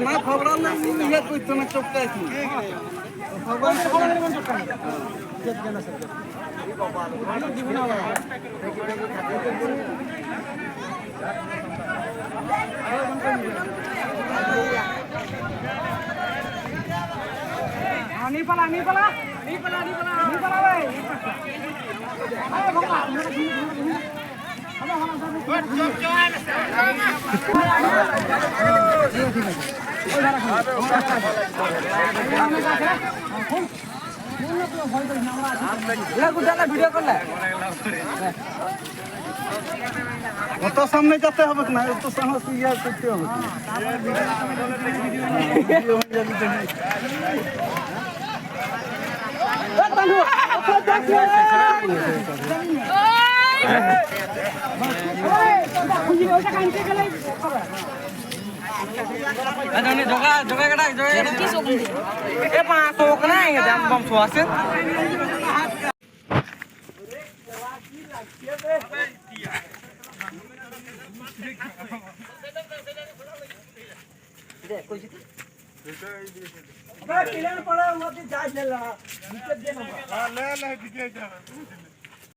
না খবর ইয়ে করতো না চোখটাইছি ভিডিও করলে অত সামনে যেতে হবে না, অত সাহস ইয়া করতে হবে